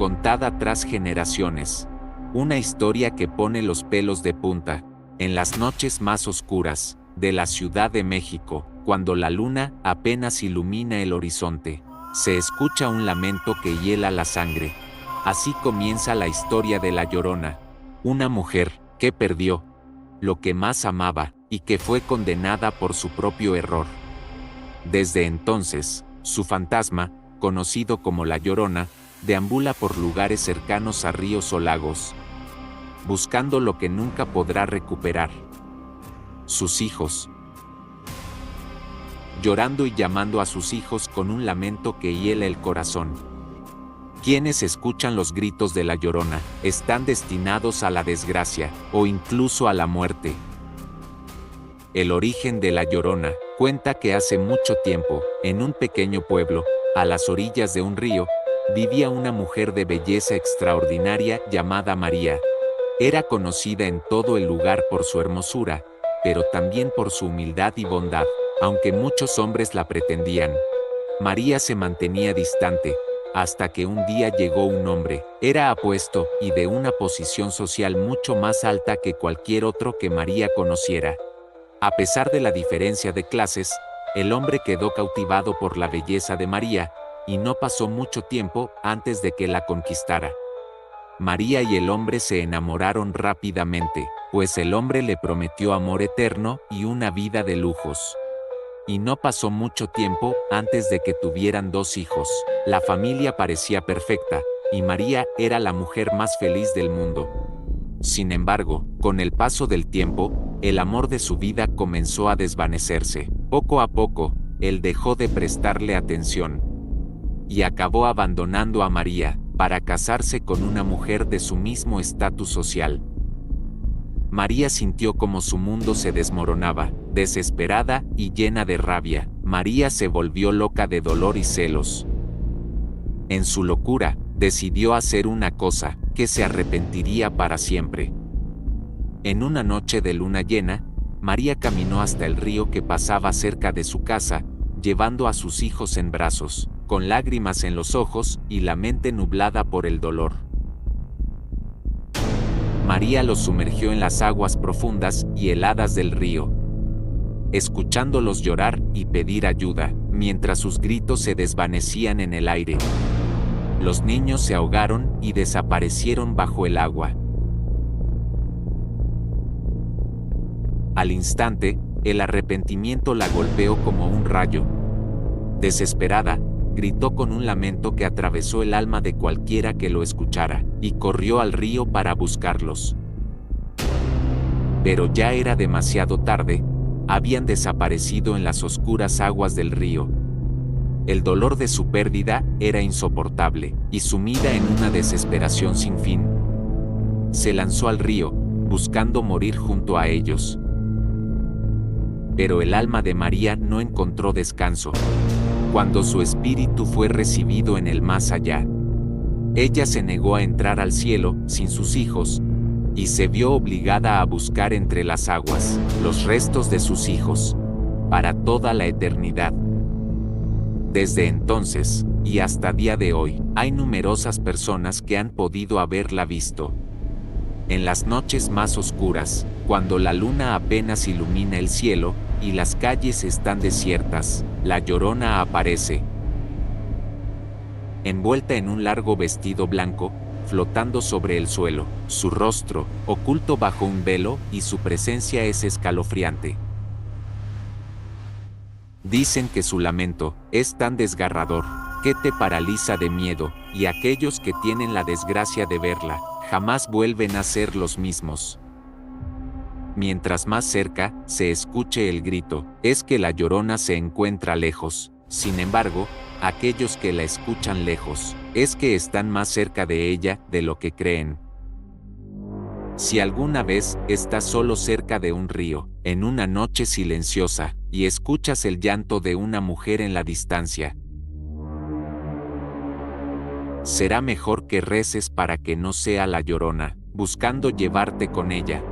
contada tras generaciones. Una historia que pone los pelos de punta, en las noches más oscuras de la Ciudad de México, cuando la luna apenas ilumina el horizonte. Se escucha un lamento que hiela la sangre. Así comienza la historia de La Llorona, una mujer que perdió lo que más amaba y que fue condenada por su propio error. Desde entonces, su fantasma, conocido como La Llorona, deambula por lugares cercanos a ríos o lagos, buscando lo que nunca podrá recuperar: sus hijos. Llorando y llamando a sus hijos con un lamento que hiela el corazón. Quienes escuchan los gritos de La Llorona están destinados a la desgracia o incluso a la muerte. El origen de La Llorona cuenta que hace mucho tiempo, en un pequeño pueblo, a las orillas de un río, vivía una mujer de belleza extraordinaria llamada María. Era conocida en todo el lugar por su hermosura, pero también por su humildad y bondad. Aunque muchos hombres la pretendían, María se mantenía distante, hasta que un día llegó un hombre. Era apuesto y de una posición social mucho más alta que cualquier otro que María conociera. A pesar de la diferencia de clases, el hombre quedó cautivado por la belleza de María, y no pasó mucho tiempo antes de que la conquistara. María y el hombre se enamoraron rápidamente, pues el hombre le prometió amor eterno y una vida de lujos. Y no pasó mucho tiempo antes de que tuvieran 2 hijos. La familia parecía perfecta, y María era la mujer más feliz del mundo. Sin embargo, con el paso del tiempo, el amor de su vida comenzó a desvanecerse. Poco a poco, él dejó de prestarle atención y acabó abandonando a María para casarse con una mujer de su mismo estatus social. María sintió como su mundo se desmoronaba. Desesperada y llena de rabia, María se volvió loca de dolor y celos. En su locura, decidió hacer una cosa que se arrepentiría para siempre. En una noche de luna llena, María caminó hasta el río que pasaba cerca de su casa, llevando a sus hijos en brazos, con lágrimas en los ojos y la mente nublada por el dolor. María los sumergió en las aguas profundas y heladas del río, escuchándolos llorar y pedir ayuda, mientras sus gritos se desvanecían en el aire. Los niños se ahogaron y desaparecieron bajo el agua. Al instante, el arrepentimiento la golpeó como un rayo. Desesperada, gritó con un lamento que atravesó el alma de cualquiera que lo escuchara, y corrió al río para buscarlos. Pero ya era demasiado tarde. Habían desaparecido en las oscuras aguas del río. El dolor de su pérdida era insoportable, y sumida en una desesperación sin fin, se lanzó al río, buscando morir junto a ellos. Pero el alma de María no encontró descanso. Cuando su espíritu fue recibido en el más allá, ella se negó a entrar al cielo sin sus hijos, y se vio obligada a buscar entre las aguas los restos de sus hijos, para toda la eternidad. Desde entonces, y hasta día de hoy, hay numerosas personas que han podido haberla visto. En las noches más oscuras, cuando la luna apenas ilumina el cielo, y las calles están desiertas, La Llorona aparece, envuelta en un largo vestido blanco, flotando sobre el suelo, su rostro, oculto bajo un velo, y su presencia es escalofriante. Dicen que su lamento es tan desgarrador, que te paraliza de miedo, y aquellos que tienen la desgracia de verla, jamás vuelven a ser los mismos. Mientras más cerca se escuche el grito, es que La Llorona se encuentra lejos. Sin embargo, aquellos que la escuchan lejos, es que están más cerca de ella de lo que creen. Si alguna vez estás solo cerca de un río, en una noche silenciosa, y escuchas el llanto de una mujer en la distancia, será mejor que reces para que no sea La Llorona, buscando llevarte con ella.